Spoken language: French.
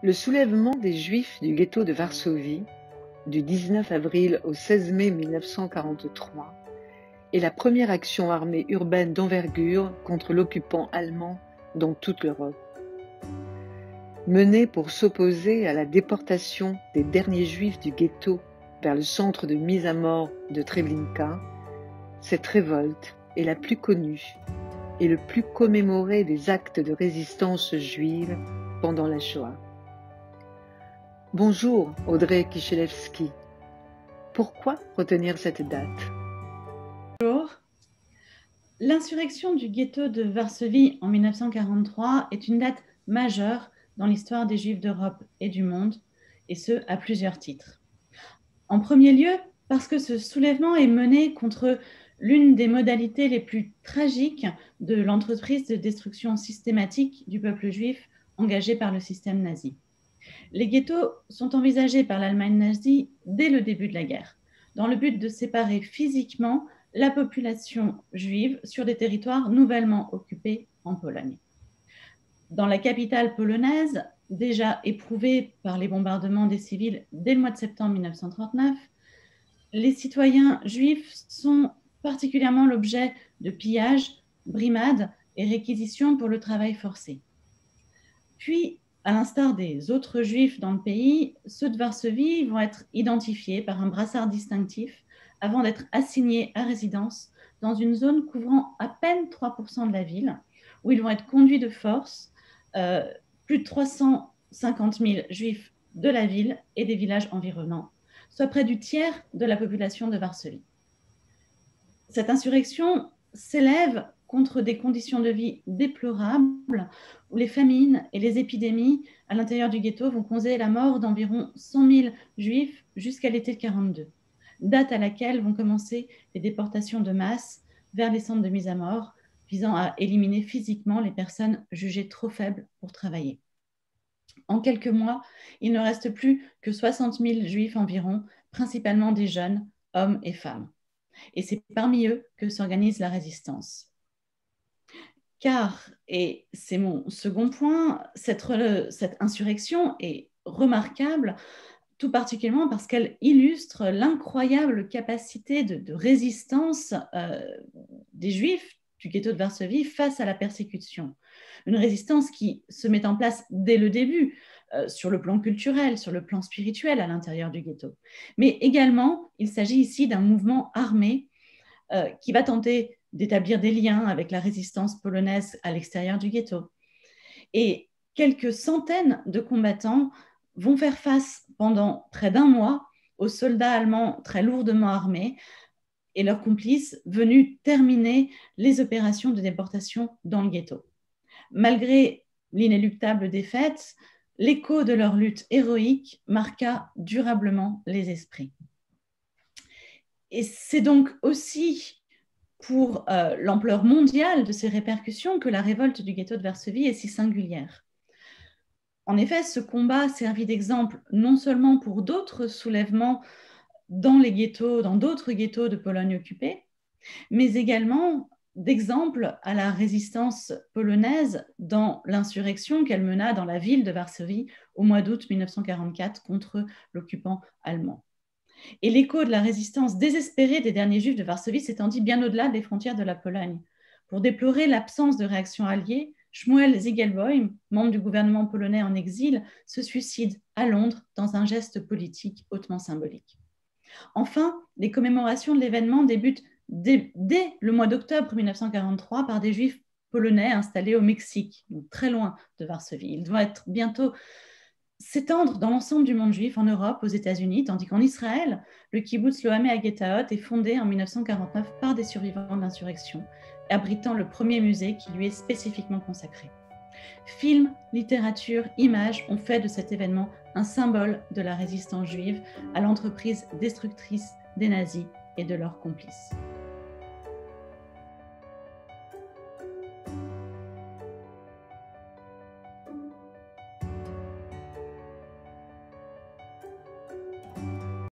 Le soulèvement des Juifs du ghetto de Varsovie, du 19 avril au 16 mai 1943, est la première action armée urbaine d'envergure contre l'occupant allemand dans toute l'Europe. Menée pour s'opposer à la déportation des derniers Juifs du ghetto vers le centre de mise à mort de Treblinka, cette révolte est la plus connue et le plus commémorée des actes de résistance juive pendant la Shoah. Bonjour Audrey Kichelewski. Pourquoi retenir cette date? Bonjour. L'insurrection du ghetto de Varsovie en 1943 est une date majeure dans l'histoire des Juifs d'Europe et du monde, et ce, à plusieurs titres. En premier lieu, parce que ce soulèvement est mené contre l'une des modalités les plus tragiques de l'entreprise de destruction systématique du peuple juif engagée par le système nazi. Les ghettos sont envisagés par l'Allemagne nazie dès le début de la guerre, dans le but de séparer physiquement la population juive sur des territoires nouvellement occupés en Pologne. Dans la capitale polonaise, déjà éprouvée par les bombardements des civils dès le mois de septembre 1939, les citoyens juifs sont particulièrement l'objet de pillages, brimades et réquisitions pour le travail forcé. Puis, à l'instar des autres juifs dans le pays, ceux de Varsovie vont être identifiés par un brassard distinctif avant d'être assignés à résidence dans une zone couvrant à peine 3% de la ville, où ils vont être conduits de force, plus de 350 000 juifs de la ville et des villages environnants, soit près du tiers de la population de Varsovie. Cette insurrection s'élève contre des conditions de vie déplorables où les famines et les épidémies à l'intérieur du ghetto vont causer la mort d'environ 100 000 juifs jusqu'à l'été de 1942, date à laquelle vont commencer les déportations de masse vers les centres de mise à mort visant à éliminer physiquement les personnes jugées trop faibles pour travailler. En quelques mois, il ne reste plus que 60 000 juifs environ, principalement des jeunes, hommes et femmes. Et c'est parmi eux que s'organise la résistance. Car, et c'est mon second point, cette insurrection est remarquable, tout particulièrement parce qu'elle illustre l'incroyable capacité de résistance des Juifs du ghetto de Varsovie face à la persécution. Une résistance qui se met en place dès le début, sur le plan culturel, sur le plan spirituel à l'intérieur du ghetto. Mais également, il s'agit ici d'un mouvement armé qui va tenter d'établir des liens avec la résistance polonaise à l'extérieur du ghetto. Et quelques centaines de combattants vont faire face pendant près d'un mois aux soldats allemands très lourdement armés et leurs complices venus terminer les opérations de déportation dans le ghetto. Malgré l'inéluctable défaite, l'écho de leur lutte héroïque marqua durablement les esprits. Et c'est donc aussi pour l'ampleur mondiale de ces répercussions que la révolte du ghetto de Varsovie est si singulière. En effet, ce combat servit d'exemple non seulement pour d'autres soulèvements dans les ghettos, dans d'autres ghettos de Pologne occupée, mais également d'exemple à la résistance polonaise dans l'insurrection qu'elle mena dans la ville de Varsovie au mois d'août 1944 contre l'occupant allemand. Et l'écho de la résistance désespérée des derniers Juifs de Varsovie s'étendit bien au-delà des frontières de la Pologne. Pour déplorer l'absence de réaction alliée, Shmuel Zygielbojm, membre du gouvernement polonais en exil, se suicide à Londres dans un geste politique hautement symbolique. Enfin, les commémorations de l'événement débutent dès le mois d'octobre 1943 par des Juifs polonais installés au Mexique, donc très loin de Varsovie. Ils doivent être bientôt s'étendre dans l'ensemble du monde juif, en Europe, aux États-Unis, tandis qu'en Israël, le kibbutz Lohamé Agetaot est fondé en 1949 par des survivants de l'insurrection, abritant le premier musée qui lui est spécifiquement consacré. Films, littérature, images ont fait de cet événement un symbole de la résistance juive à l'entreprise destructrice des nazis et de leurs complices.